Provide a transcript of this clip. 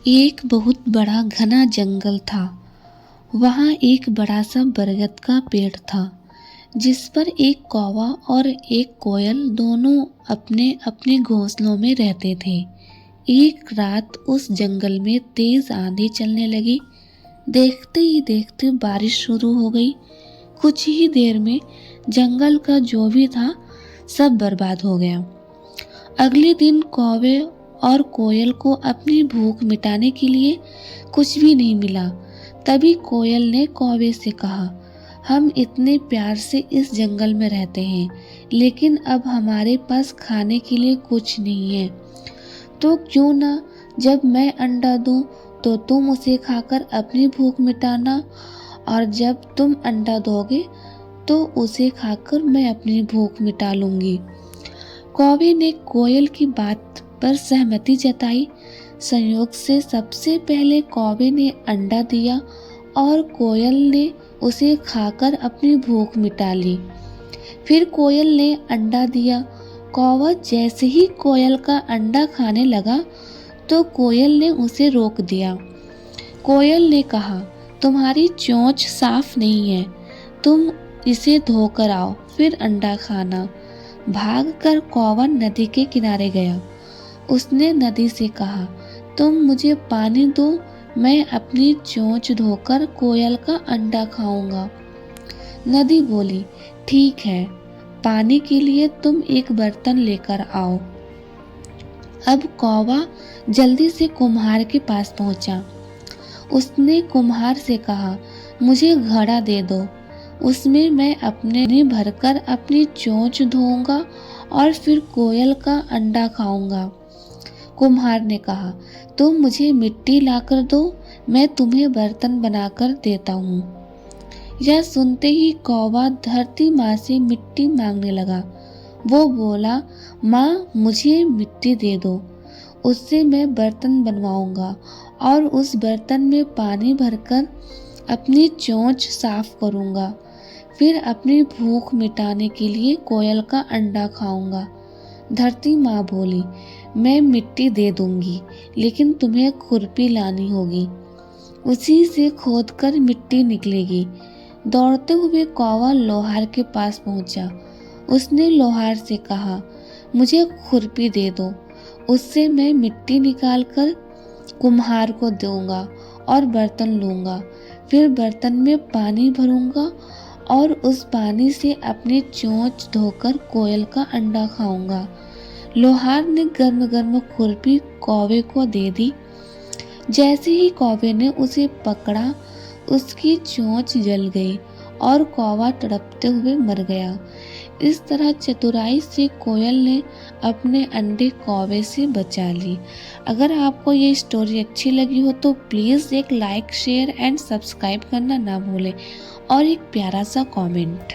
एक बहुत बड़ा घना जंगल था। वहाँ एक बड़ा सा बरगद का पेड़ था, जिस पर एक कौवा और एक कोयल दोनों अपने अपने घोंसलों में रहते थे। एक रात उस जंगल में तेज आंधी चलने लगी। देखते ही देखते बारिश शुरू हो गई। कुछ ही देर में जंगल का जो भी था सब बर्बाद हो गया। अगले दिन कौवे और कोयल को अपनी भूख मिटाने के लिए कुछ भी नहीं मिला। तभी कोयल ने कौवे से कहा, हम इतने प्यार से इस जंगल में रहते हैं, लेकिन अब हमारे पास खाने के लिए कुछ नहीं है। तो क्यों ना जब मैं अंडा दूं तो तुम उसे खाकर अपनी भूख मिटाना, और जब तुम अंडा दोगे तो उसे खाकर मैं अपनी भूख मिटा लूंगी। कौवे ने कोयल की बात पर सहमति जताई। संयोग से सबसे पहले कौवे ने अंडा दिया और कोयल ने उसे खाकर अपनी भूख मिटा ली। फिर कोयल ने अंडा दिया। कौवा जैसे ही कोयल का अंडा खाने लगा तो कोयल ने उसे रोक दिया। कोयल ने कहा, तुम्हारी चोंच साफ नहीं है, तुम इसे धोकर आओ फिर अंडा खाना। भागकर कौवा नदी के किनारे गया। उसने नदी से कहा, तुम मुझे पानी दो, मैं अपनी चोंच धोकर कोयल का अंडा खाऊंगा। नदी बोली, ठीक है, पानी के लिए तुम एक बर्तन लेकर आओ। अब कौवा जल्दी से कुम्हार के पास पहुंचा। उसने कुम्हार से कहा, मुझे घड़ा दे दो, उसमें मैं अपने भरकर अपनी चोंच धोऊंगा और फिर कोयल का अंडा खाऊंगा। कुम्हार ने कहा, तुम मुझे मिट्टी लाकर दो, मैं तुम्हें बर्तन बनाकर देता हूँ। यह सुनते ही कौवा धरती माँ से मिट्टी मांगने लगा। वो बोला, माँ मुझे मिट्टी दे दो, उससे मैं बर्तन बनवाऊंगा और उस बर्तन में पानी भरकर अपनी चोंच साफ करूंगा, फिर अपनी भूख मिटाने के लिए कोयल का अंडा खाऊंगा। धरती माँ बोली, मैं मिट्टी दे दूंगी, लेकिन तुम्हें खुरपी लानी होगी, उसी से खोदकर मिट्टी निकलेगी। दौड़ते हुए कौवा लोहार के पास पहुंचा। उसने लोहार से कहा, मुझे खुरपी दे दो, उससे मैं मिट्टी निकालकर कुम्हार को दूंगा और बर्तन लूंगा, फिर बर्तन में पानी भरूंगा और उस पानी से अपनी चोंच धोकर कोयल का अंडा खाऊंगा। लोहार ने गर्म गर्म खुरपी कौवे को दे दी। जैसे ही कौवे ने उसे पकड़ा, उसकी चोंच जल गई और कौवा तड़पते हुए मर गया। इस तरह चतुराई से कोयल ने अपने अंडे कौवे से बचा ली। अगर आपको ये स्टोरी अच्छी लगी हो तो प्लीज़ एक लाइक, शेयर एंड सब्सक्राइब करना ना भूलें और एक प्यारा सा कमेंट।